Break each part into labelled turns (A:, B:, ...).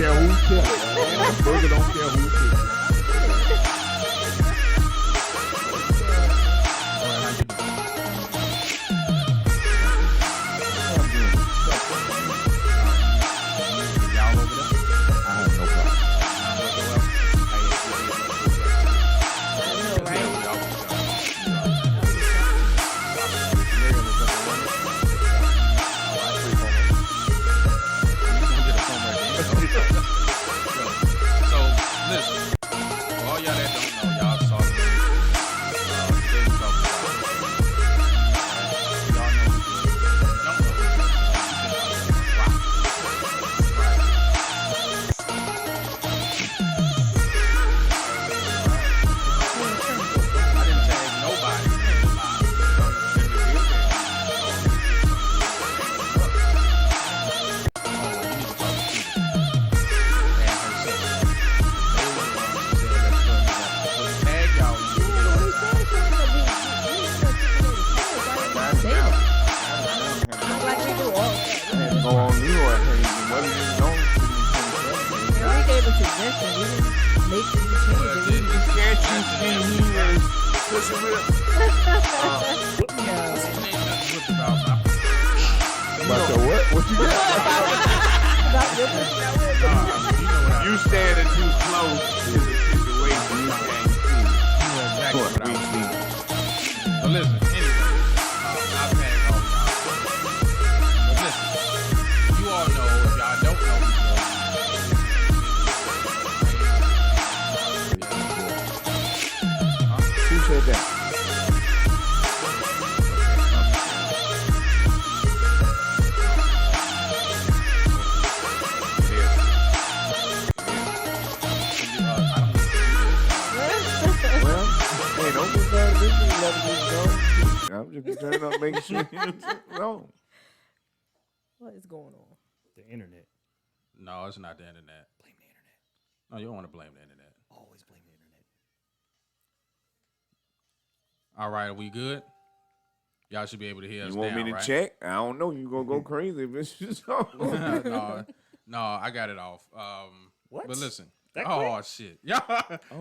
A: care who kill it. Booger don't care who kill it. You standing too close to the situation you can't see. Exactly what I was saying. But listen, anyway, I've had all y'all. But listen, you all know, if y'all don't know, who said that? I'm just trying to make sure no.
B: What is going on?
C: The internet.
D: No, it's not the internet.
C: Blame the internet.
D: No, you don't want to blame the internet.
C: Always blame the internet.
D: All right, are we good? Y'all should be able to hear us.
A: You want me to check? I don't know. You gonna go crazy if it's just
D: no, I got it off.
C: What?
D: But listen.
C: That
D: oh
C: quick?
D: shit. Y'all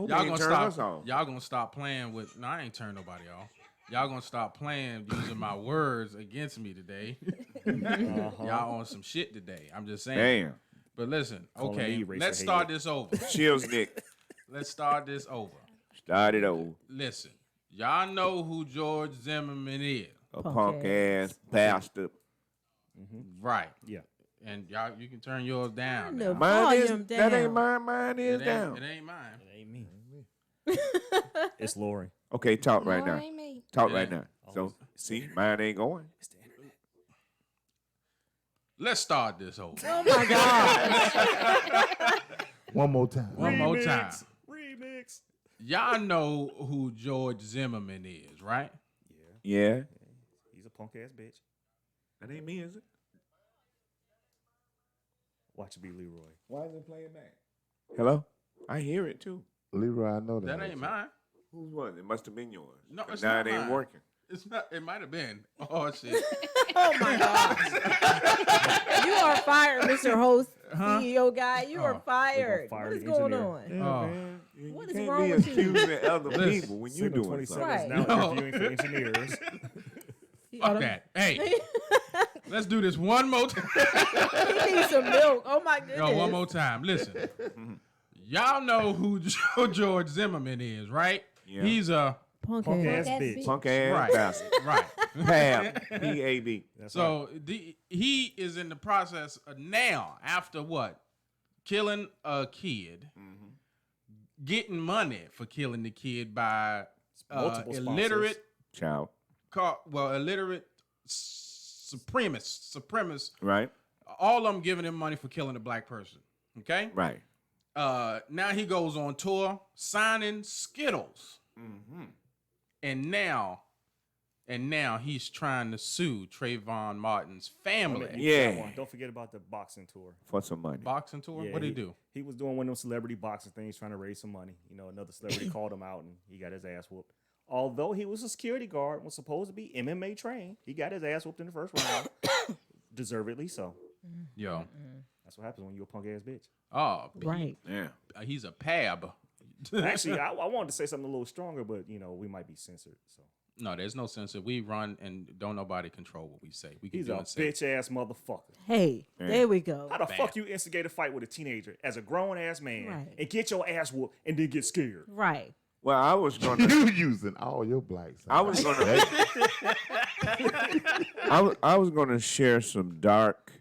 D: gonna stop. Y'all gonna stop playing with. No, I ain't turn nobody off. Y'all gonna stop playing using my words against me today. Y'all on some shit today. I'm just saying.
A: Damn.
D: But listen, okay, let's start this over.
A: Chills, Nick.
D: Let's start this over.
A: Start it over.
D: Listen, y'all know who George Zimmerman is.
A: A punk ass bastard.
C: Mm-hmm.
D: Right.
C: Yeah.
D: And y'all, you can turn yours down.
A: Mine is down. That ain't mine. Mine is down.
D: It ain't mine.
C: It ain't me. It's Lori.
A: Okay, talk right now.
B: Ain't me.
A: Talk right now. So, see, mine ain't going.
C: It's the internet.
D: Let's start this over.
B: Oh my God.
E: One more time.
D: One more time.
C: Remix.
D: Y'all know who George Zimmerman is, right?
A: Yeah.
C: He's a punk ass bitch.
A: That ain't me, is it?
C: Watch it be Leroy.
A: Why is it playing back? Hello? I hear it too.
E: Leroy, I know that.
D: That ain't mine.
A: Whose was it? It must have been yours.
D: No, it's
A: now
D: not
A: it ain't
D: mine.
A: working.
D: It's not. It might have been. Oh shit.
B: Oh my God. You are fired, Mr. Host, CEO guy. You are fired.
C: fire
B: What is
C: the
B: going
C: engineer.
B: on?
A: Yeah, man. You
B: What is
A: can't
B: wrong
A: be
B: with you?
A: accusing other
D: Listen,
A: people when you're doing
C: 27
A: something.
B: Right.
C: is now
D: No.
C: interviewing for engineers.
D: Fuck that. Hey, let's do this one more time.
B: He needs some milk. Oh my goodness.
D: No, one more time. Listen. Y'all know who George Zimmerman is, right?
A: Yeah.
D: He's a
B: Punk
C: Punk
B: ass.
C: ass bitch.
A: Punk ass
D: Right.
A: bastard.
D: right.
A: Pab. P-A-B.
C: That's
D: So he is in the process of now, after what? Killing a kid, getting money for killing the kid by
C: multiple
D: illiterate,
A: Child.
D: illiterate supremacists.
A: Right?
D: All of them giving him money for killing a black person. Okay?
A: Right.
D: Now he goes on tour signing Skittles. And now he's trying to sue Trayvon Martin's family.
A: Yeah.
C: Don't forget about the boxing tour.
A: For some money.
D: Boxing tour?
C: Yeah,
D: What'd he do?
C: He was doing one of them celebrity boxing things, trying to raise some money. You know, another celebrity called him out, and he got his ass whooped. Although he was a security guard, was supposed to be MMA trained, he got his ass whooped in the first round. Deservedly so.
D: Yo,
C: That's what happens when you're a punk ass bitch.
D: Oh,
B: Right.
F: Yeah.
D: He's a pab.
C: Actually, I wanted to say something a little stronger, but we might be censored. So
D: No, there's no censor. We run and don't nobody control what we say. We can
C: he's
D: do
C: a
D: and say.
C: bitch ass motherfucker.
B: Hey, there we go.
C: How the fuck you instigate a fight with a teenager as a grown ass man
B: Right.
C: and get your ass whooped and then get scared?
B: Right.
F: Well, I was gonna.
E: You using all your blacks.
F: I was gonna. I was gonna share some dark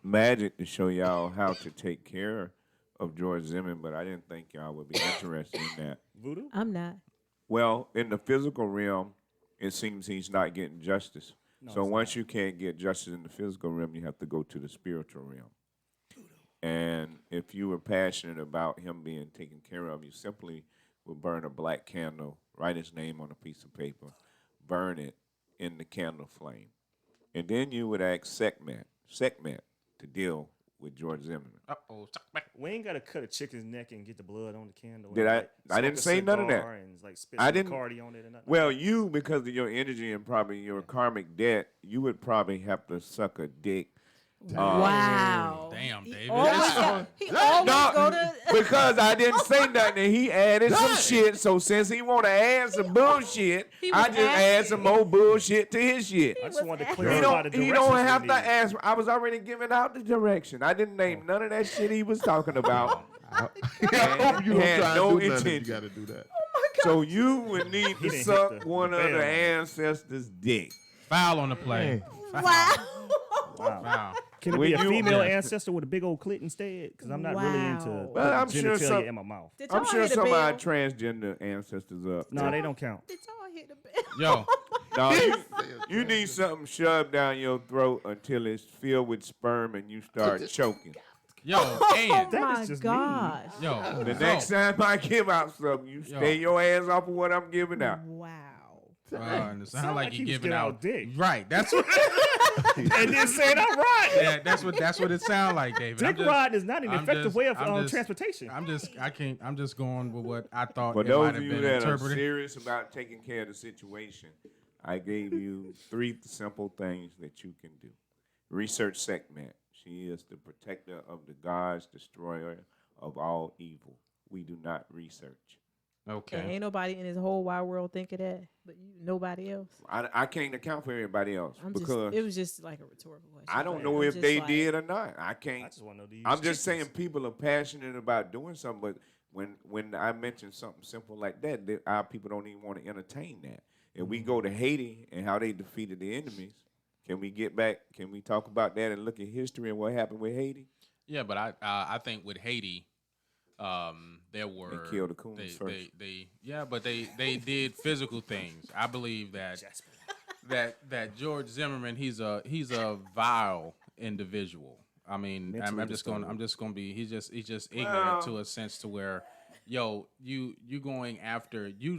F: magic to show y'all how to take care of George Zimmerman, but I didn't think y'all would be interested in that.
C: Voodoo?
B: I'm not.
F: Well, in the physical realm, it seems he's not getting justice. So once you can't get justice in the physical realm, you have to go to the spiritual realm. And if you were passionate about him being taken care of, you simply would burn a black candle, write his name on a piece of paper, burn it in the candle flame. And then you would ask Sekhmet to deal with George Zimmerman.
C: We ain't gotta cut a chicken's neck and get the blood on the candle.
F: Did
C: and,
F: I didn't say none of that.
C: And, like, spit
F: I
C: some
F: didn't-
C: Bacardi on it and nothing.
F: Well, you, because of your energy and probably your karmic debt, you would probably have to suck a dick.
B: Wow.
D: Damn, David.
B: He always go to.
F: Because I didn't say nothing. He added some shit. So since he want to add some bullshit,
B: He was
F: I just add some more bullshit to his shit.
C: I just wanted to
F: He
C: clarify the
F: don't
C: directions
F: have
C: we
F: to
C: need.
F: ask. I was already giving out the direction. I didn't name none of that shit he was talking about.
E: I hope you don't
F: had
E: try
F: no
E: to do nothing. You
F: intention.
E: got to do that.
F: So you would need
C: He
F: to
C: didn't hit
F: suck
C: the
F: one of
C: bell.
F: the ancestors' dick.
D: Foul on the play.
B: Wow.
D: Wow.
C: Can it
F: When
C: be a
F: you-
C: female
F: Yeah.
C: ancestor with a big old clit instead? Because I'm not really into
B: Wow.
F: Well, I'm
C: putting
F: sure
C: genitalia
F: some-
C: in my mouth.
B: Did
F: I'm
B: y'all
F: sure
B: hit the
F: some of our
B: bell?
F: transgender ancestors up.
C: No, they don't count.
B: Did y'all hit the bell?
D: Yo,
F: No, you need something shoved down your throat until it's filled with sperm and you start choking.
D: yo, and
C: That
B: My
C: is just
B: gosh.
D: yo.
F: The next time I give out something, you stay your ass off of what I'm giving out.
B: Wow.
D: And it sound
C: Sound
D: like
C: like
D: you
C: he was
D: giving
C: giving
D: out
C: out dick.
D: Right. That's what.
C: And then saying I'm right.
D: Yeah, that's what it sounds like, David.
C: Dick ride is not an
D: I'm
C: effective
D: just-
C: way of
D: I'm just-
C: transportation.
D: I'm just going with what I thought
F: For
D: it
F: those
D: might
F: of
D: have
F: you
D: been
F: that are
D: interpreted.
F: serious about taking care of the situation, I gave you 3 simple things that you can do. Research Sekhmet. She is the protector of the gods, destroyer of all evil. We do not research.
B: And
D: Okay.
B: ain't nobody in this whole wide world think of that, but nobody else.
F: I can't account for everybody else because
B: It was just like a rhetorical question.
F: I don't
B: but
F: know
B: I'm
F: if
B: just
F: they
B: like,
F: did or not. I
C: I
F: can't.
C: just want to know these.
F: I'm just saying people are passionate about doing something, but when I mention something simple like that, our people don't even want to entertain that. If we go to Haiti and how they defeated the enemies, can we get back? Can we talk about that and look at history and what happened with Haiti?
D: Yeah, but I think with Haiti, there were
F: killed the coons first.
D: they did physical things. I believe that George Zimmerman he's a vile individual. I mean, I'm just gonna be he's just ignorant to a sense to where, yo, you going after you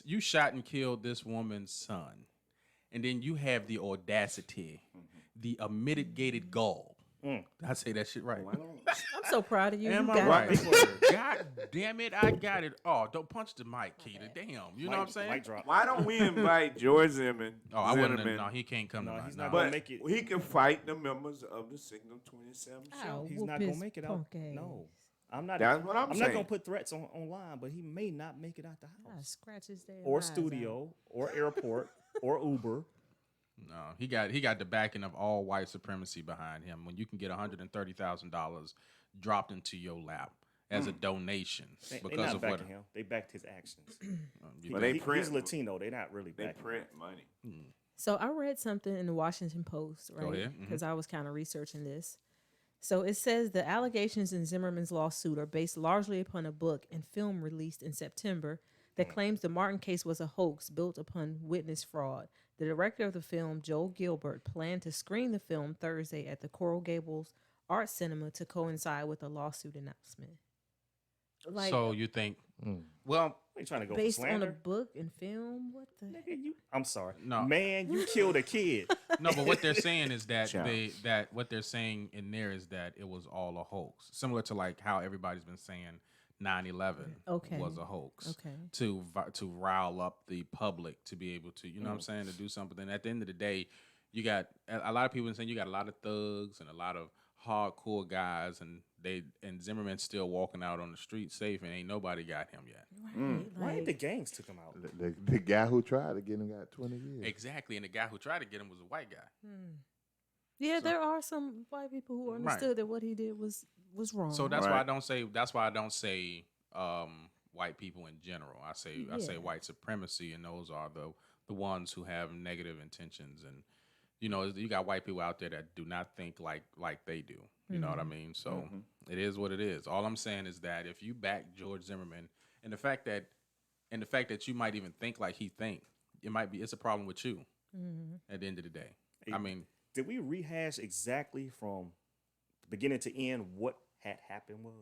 D: you shot and killed this woman's son, and then you have the audacity, the unmitigated gall. I say that shit right.
B: I'm so proud of you.
D: Am
B: You
D: I
B: got
D: right?
B: it.
D: God damn it, I got it. Oh, don't punch the mic, Keita. Damn, you know what I'm saying?
C: Mic drop.
F: Why don't we invite George Zimmerman?
D: Oh, I wouldn't.
F: Zimmerman,
D: No, he can't come
C: No,
D: tonight.
C: he's
D: No.
C: not
F: but
C: gonna make it.
F: he can fight the members of the Signal 27 show.
B: Ow.
C: He's
B: Whoop
C: not
B: his
C: gonna make it out.
B: punk ass.
C: No, I'm not.
F: That's what I'm
C: not
F: saying.
C: gonna put threats online, but he may not make it out the
B: I
C: house,
B: scratch his damn
C: or
B: eyes out.
C: studio, or airport, or Uber.
D: No, he got the backing of all white supremacy behind him. When you can get $130,000 dropped into your lap as a donation
C: They
D: because
C: not
D: of what
C: backing him. They backed his actions.
F: But they
C: He's
F: print
C: Latino. They're not really
F: They
C: backing.
F: print money.
B: So I read something in the Washington Post,
D: Go
B: right?
D: ahead.
B: Because I was kind of researching this. So it says the allegations in Zimmerman's lawsuit are based largely upon a book and film released in September that claims the Martin case was a hoax built upon witness fraud. The director of the film, Joel Gilbert, planned to screen the film Thursday at the Coral Gables Art Cinema to coincide with a lawsuit announcement. Like,
D: So you think? Well,
C: They trying to go
B: based
C: for
B: on a
C: slander.
B: book and film? What the heck?
C: I'm sorry.
D: No.
C: Man, you killed a kid.
D: no, but what they're saying is that
F: Child.
D: what they're saying in there is that it was all a hoax, similar to like how everybody's been saying 9/11
B: Okay.
D: was a hoax.
B: Okay.
D: To rile up the public to be able to, you know what I'm saying, to do something. And at the end of the day, you got a lot of people saying you got a lot of thugs and a lot of hardcore guys, and Zimmerman's still walking out on the street safe, and ain't nobody got him yet.
B: Right.
C: Why ain't
B: Like,
C: the gangs took him out?
E: The guy who tried to get him got 20 years.
D: Exactly, and the guy who tried to get him was a white guy.
B: yeah, there are some white people who understood that what he did was wrong.
D: So that's why I don't say. That's why I don't say white people in general. I say white supremacy, and those are the ones who have negative intentions, and you got white people out there that do not think like they do. You know what I mean? So it is what it is. All I'm saying is that if you back George Zimmerman, and the fact that you might even think like he think, it's a problem with you. At the end of the day, I mean,
C: did we rehash exactly from beginning to end what had happened was?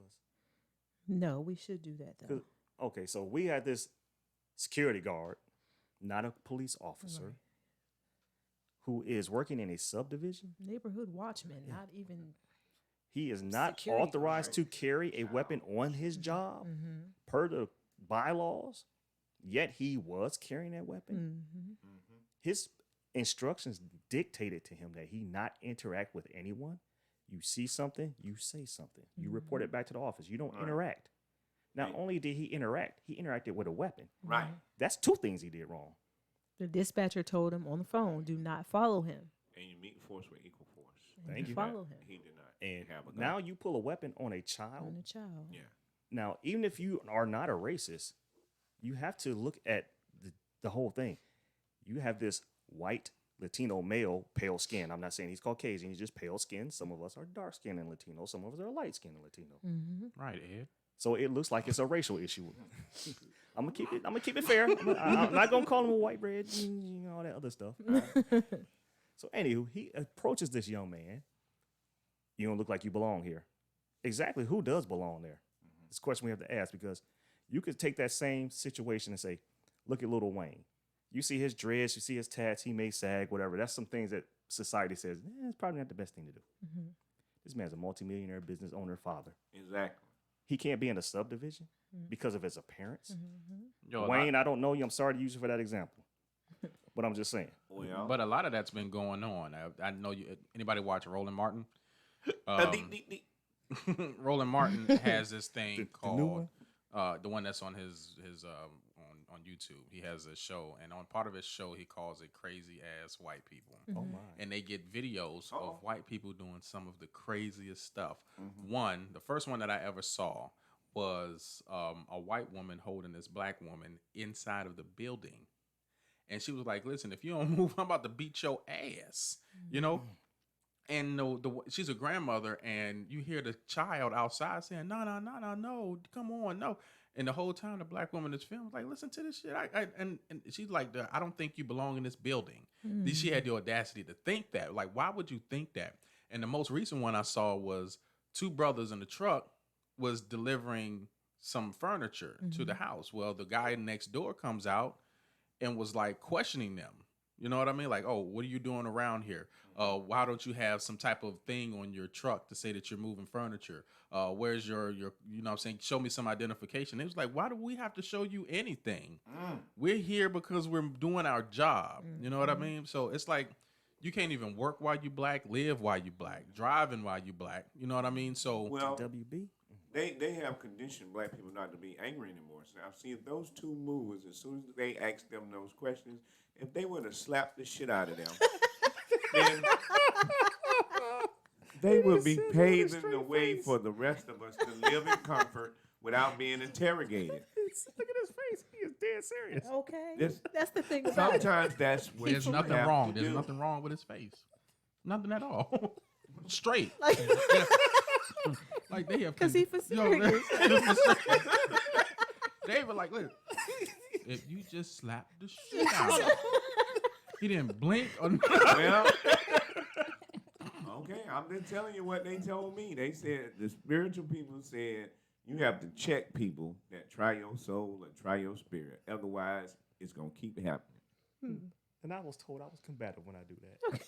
B: No, we should do that though.
C: Okay, so we had this security guard, not a police officer, who is working in a subdivision.
B: Neighborhood watchman, not even.
C: He is not
B: Security
C: authorized to carry a weapon on his job per the bylaws, yet he was carrying that weapon. His instructions dictated to him that he not interact with anyone. You see something, you say something. You report it back to the office. You don't interact. Not only did he interact, he interacted with a weapon.
F: Right.
C: That's two things he did wrong.
B: The dispatcher told him on the phone, "Do not follow him."
F: And you meet force with equal force.
C: Thank you.
B: Follow him.
F: He did not
C: And
F: have a gun.
C: now you pull a weapon on a child.
B: On the child.
F: Yeah.
C: Now, even if you are not a racist, you have to look at the whole thing. You have this white Latino male, pale skin. I'm not saying he's Caucasian. He's just pale skin. Some of us are dark skinned and Latino. Some of us are light skinned and Latino.
D: right, Ed.
C: So it looks like it's a racial issue. I'm gonna keep it fair. I'm not gonna call him a white bread, all that other stuff. So anywho, he approaches this young man. You don't look like you belong here. Exactly, who does belong there? It's a question we have to ask, because you could take that same situation and say, look at Lil Wayne. You see his dreads, you see his tats, he may sag, whatever. That's some things that society says, it's probably not the best thing to do. This man's a multimillionaire business owner, father.
F: Exactly.
C: He can't be in a subdivision because of his appearance.
D: Yo,
C: Wayne, I don't know you. I'm sorry to use you for that example. But I'm just saying.
F: Well,
D: but a lot of that's been going on. I know you. Anybody watch Roland Martin? Roland Martin has this thing called the one that's on his on YouTube. He has a show, and on part of his show, he calls it "Crazy Ass White People."
C: Oh my.
D: And they get videos of white people doing some of the craziest stuff. The first one that I ever saw was a white woman holding this black woman inside of the building. And she was like, "Listen, if you don't move, I'm about to beat your ass," And she's a grandmother, and you hear the child outside saying, no, come on, no. And the whole time the black woman is filming, like, listen to this shit. And she's like, I don't think you belong in this building. She had the audacity to think that. Like, why would you think that? And the most recent one I saw was two brothers in the truck was delivering some furniture to the house. Well, the guy next door comes out and was like questioning them. You know what I mean? Like, oh, what are you doing around here? Why don't you have some type of thing on your truck to say that you're moving furniture? Where's your you know what I'm saying? Show me some identification. It was like, why do we have to show you anything? We're here because we're doing our job. You know what I mean? So it's like, you can't even work while you black, live while you black, driving while you black. You know what I mean? So
F: well,
C: WB.
F: They have conditioned black people not to be angry anymore. So I've seen those two movies. As soon as they ask them those questions, if they would have slapped the shit out of them, then they would be paving the way for the rest of us to live in comfort without being interrogated.
C: Look at his face. He is dead serious.
B: Okay. That's the thing about it.
F: Sometimes that's what
D: there's
F: you
D: nothing
F: have
D: wrong.
F: to
D: There's
F: do.
D: nothing wrong with his face. Nothing at all. Straight. Like they have.
B: Because he for serious.
D: They were like, look, if you just slap the shit out of him. He didn't blink or nothing.
F: Well, okay, I'm just telling you what they told me. They said, the spiritual people said, you have to check people that try your soul and try your spirit. Otherwise, it's going to keep happening.
C: And I was told I was combative when I do that.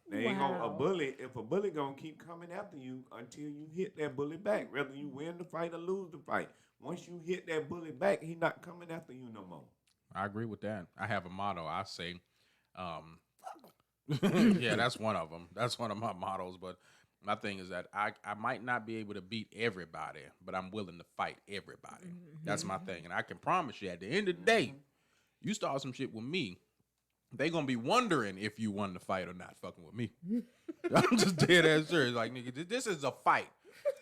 F: They ain't gonna, a bully, if a bully going to keep coming after you until you hit that bully back, whether you win the fight or lose the fight. Once you hit that bully back, he not coming after you no more.
D: I agree with that. I have a motto. I say, Yeah, that's one of them. That's one of my mottos. But my thing is that I might not be able to beat everybody, but I'm willing to fight everybody. That's my thing. And I can promise you, at the end of the day, you start some shit with me, they gonna be wondering if you won the fight or not fucking with me. I'm just dead ass serious. Like, nigga, this is a fight.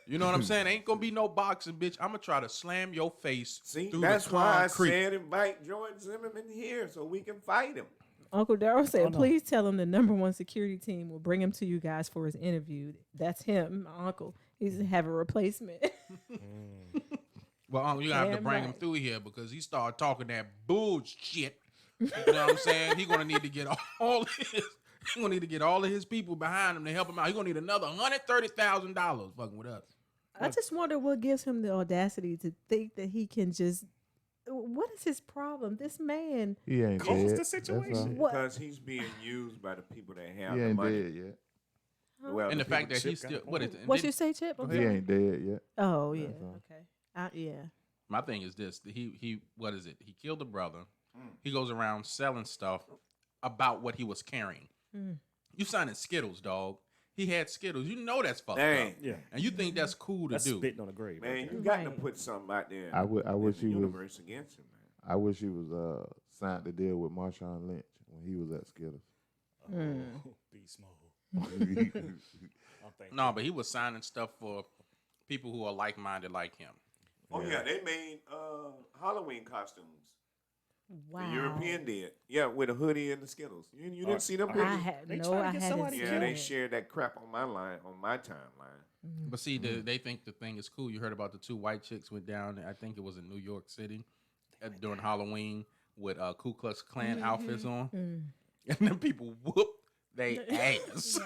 D: You know what I'm saying? Ain't gonna be no boxing, bitch. I'm gonna try to slam your face through
F: that's
D: the
F: why
D: concrete.
F: I said invite George Zimmerman here so we can fight him.
B: Uncle Darryl said, please tell him the #1 security team will bring him to you guys for his interview. That's him, my uncle. He's have a replacement.
D: Well, you have to bring him through here because he started talking that bullshit. You know what I'm saying? He's gonna need to get all his. He's gonna need to get all of his people behind him to help him out. He's gonna need another $130,000 fucking with us.
B: I just wonder what gives him the audacity to think that he can just. What is his problem? This man.
E: He ain't
C: Caused
E: dead.
C: the situation.
B: What?
F: Because he's being used by the people that have
E: He
F: the
E: ain't
F: money.
E: dead yet.
F: Well,
D: And the fact that
C: Chip
D: he's
C: got
D: still
C: a
D: what is
C: point.
D: it?
B: What you say, Chip?
E: He ain't dead yet.
B: Oh yeah.
E: That's all.
B: Okay. Yeah.
D: My thing is this: he what is it? He killed a brother. He goes around selling stuff about what he was carrying. You signing Skittles, dog. He had Skittles. You know that's fucked
F: Dang.
D: up.
C: Yeah.
D: And you think that's cool to
C: That's
D: do.
C: spitting on the grave.
F: Man,
C: right
F: you
C: there.
F: got to
B: Right.
F: put something out there.
E: I wish
F: in the
E: he was.
F: universe against him, man.
E: I wish he was signed to deal with Marshawn Lynch when he was at Skittles.
C: Beast mode.
D: No, but he was signing stuff for people who are like-minded like him.
F: Oh yeah, they made Halloween costumes.
B: Wow.
F: The European did. Yeah, with a hoodie and the Skittles. You didn't see them
B: I
F: pictures?
B: had
C: They
B: no.
C: trying to
B: I
C: get
B: hadn't
C: somebody
B: seen
F: Yeah, they
B: it.
F: shared that crap on my timeline.
D: But see, they think the thing is cool. You heard about the 2 white chicks went down, I think it was in New York City, during Halloween with Ku Klux Klan outfits on. And then people whooped they ass.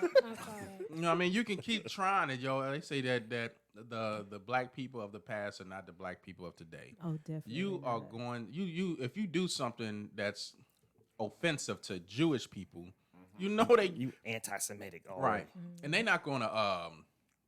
D: You know what I mean? You can keep trying it, yo. They say that the black people of the past are not the black people of today.
B: Oh, definitely.
D: You are
B: not.
D: going you if you do something that's offensive to Jewish people, you know they
C: You anti-Semitic.
D: right. And they're not gonna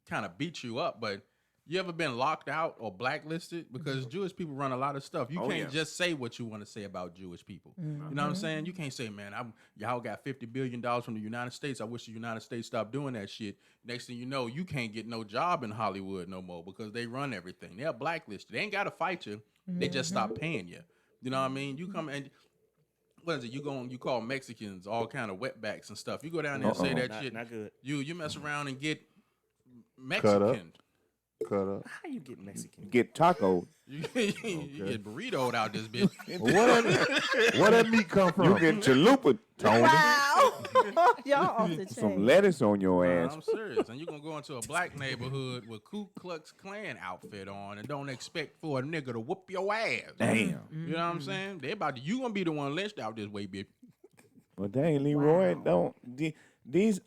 D: kind of beat you up, but you ever been locked out or blacklisted? Because Jewish people run a lot of stuff. You can't just say what you want to say about Jewish people. You know what I'm saying? You can't say, man, y'all got $50 billion from the United States. I wish the United States stopped doing that shit. Next thing you know, you can't get no job in Hollywood no more because they run everything. They're blacklisted. They ain't got to fight you. They just stop paying you. You know what I mean? You come and what is it? You call Mexicans all kind of wetbacks and stuff. You go down there and say that shit.
C: Not good.
D: You mess around and get
E: Cut up.
D: Mexican.
E: Cut up.
C: How you get Mexican?
F: Get taco.
D: You get burritoed out this bitch.
E: Where that meat come from?
F: You get chalupa, Tony.
B: Wow. Y'all off the chain.
F: Some lettuce on your ass.
D: I'm serious. And you're going to go into a black neighborhood with Ku Klux Klan outfit on and don't expect for a nigga to whoop your ass.
F: Damn.
D: You know what I'm saying? You going to be the one lynched out this way, bitch.
F: Well, dang, Leroy,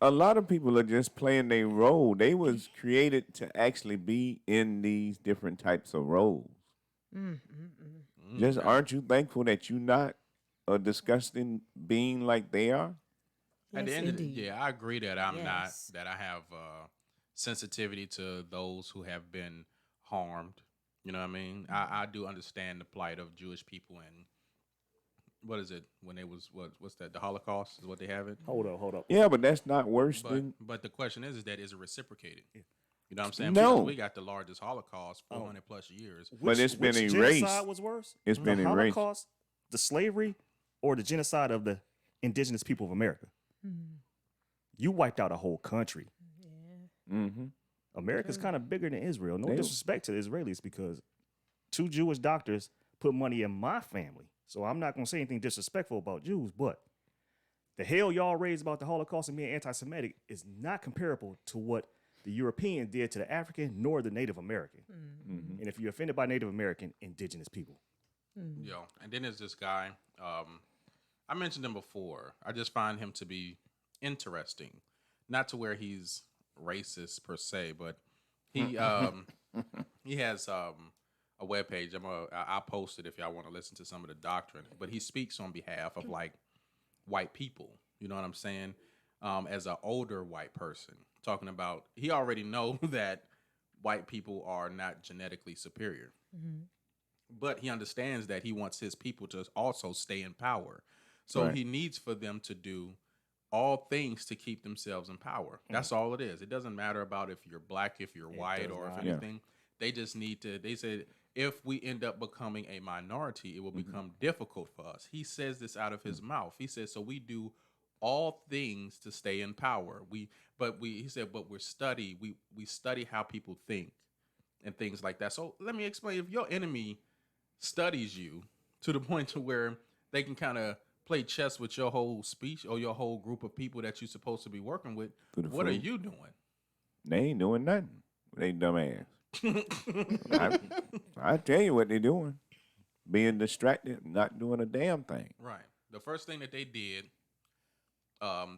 F: a lot of people are just playing their role. They was created to actually be in these different types of roles. Just aren't you thankful that you're not a disgusting being like they are?
D: At the
B: Yes,
D: end of the
B: indeed.
D: yeah, I agree that I'm
B: Yes.
D: not, that I have sensitivity to those who have been harmed. You know what I mean? I do understand the plight of Jewish people and what is it when they was what's that? The Holocaust is what they have it.
C: Hold up.
F: Yeah, but that's not worse than.
D: But the question is that is it reciprocated? You know what I'm saying?
F: No.
D: Because we got the largest Holocaust, 400 plus years.
F: But it's been
C: which
F: erased.
C: Genocide was worse?
F: It's been
C: the
F: erased.
C: Holocaust, the slavery, or the genocide of the indigenous people of America? You wiped out a whole country.
F: Mm-hmm.
C: America's kind of bigger than Israel. No
F: They-
C: disrespect to the Israelis because 2 Jewish doctors put money in my family. So I'm not going to say anything disrespectful about Jews, but the hell y'all raised about the Holocaust and being anti-Semitic is not comparable to what the European did to the African nor the Native American. And if you're offended by Native American, indigenous people.
D: Yo, and then there's this guy. I mentioned him before. I just find him to be interesting, not to where he's racist per se, but he he has a webpage. I'll post it if y'all want to listen to some of the doctrine. But he speaks on behalf of like white people. You know what I'm saying? As an older white person, talking about he already know that white people are not genetically superior. But he understands that he wants his people to also stay in power. So
F: Right.
D: he needs for them to do all things to keep themselves in power. That's all it is. It doesn't matter about if you're black, if you're white, or if anything. They just need to, they said, if we end up becoming a minority, it will become difficult for us. He says this out of his mouth. He says, so we do all things to stay in power. He said, but we study how people think and things like that. So let me explain. If your enemy studies you to the point to where they can kind of play chess with your whole speech or your whole group of people that you're supposed to be working with, what are you doing?
F: They ain't doing nothing. They dumb ass. I tell you what they're doing. Being distracted, not doing a damn thing.
D: Right. The first thing that they did,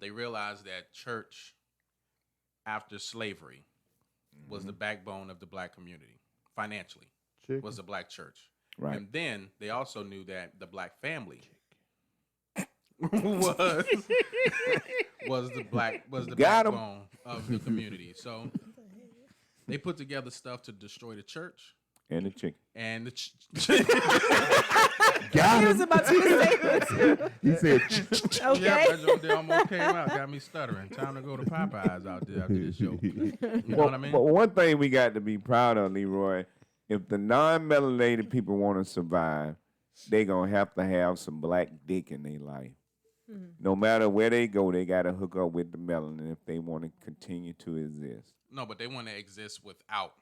D: they realized that church after slavery was the backbone of the black community. Financially, was the black church.
F: Right.
D: And then they also knew that the black family was the backbone of the community. So they put together stuff to destroy the church
F: and the chicken.
D: And the
B: He was about to say it.
E: He said,
B: Okay.
D: Yeah, they almost came out, got me stuttering. Time to go to Popeyes out there after this show. You know what I mean?
F: But one thing we got to be proud of, Leroy, if the non-melanated people want to survive, they going to have some black dick in their life. No matter where they go, they got to hook up with the melanin if they want to continue to exist.
D: No, but they want to exist without.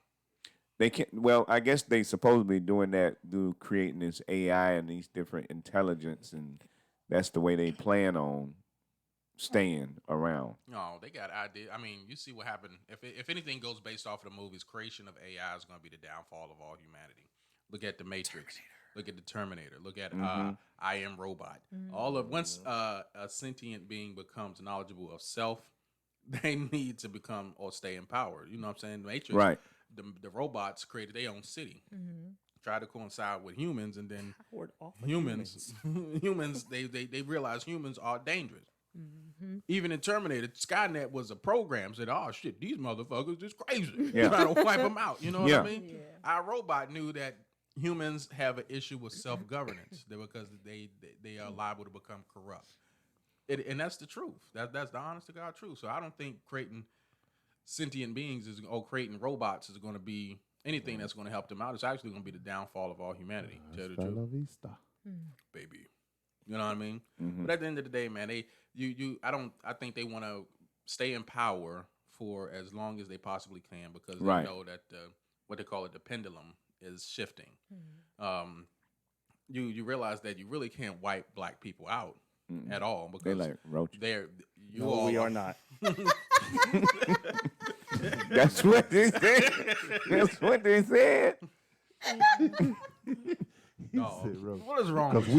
F: They can't. Well, I guess they supposedly doing that through creating this AI and these different intelligence, and that's the way they plan on staying around.
D: No, they got idea. I mean, you see what happened. If anything goes based off of the movies, creation of AI is going to be the downfall of all humanity. Look at the Matrix. Look at the Terminator. Look at I Am Robot. All of once a sentient being becomes knowledgeable of self, they need to become or stay in power. You know what I'm saying? Matrix.
F: Right.
D: The robots created their own city. Tried to coincide with humans, and then humans they realize humans are dangerous. Even in Terminator, Skynet was a program. Said, "Oh shit, these motherfuckers is crazy." Trying to wipe them out. You know what I mean? Our robot knew that humans have an issue with self-governance because they are liable to become corrupt. And that's the truth. That's the honest to God truth. So I don't think creating sentient beings creating robots is going to be anything that's going to help them out. It's actually going to be the downfall of all humanity. Tell the truth, baby. You know what I mean? But at the end of the day, man, I think they want to stay in power for as long as they possibly can because they know that what they call it, the pendulum is shifting. You realize that you really can't wipe black people out at all because
F: they like roaches.
C: We are not.
F: That's what they said. That's what they said.
D: No. What is wrong with you?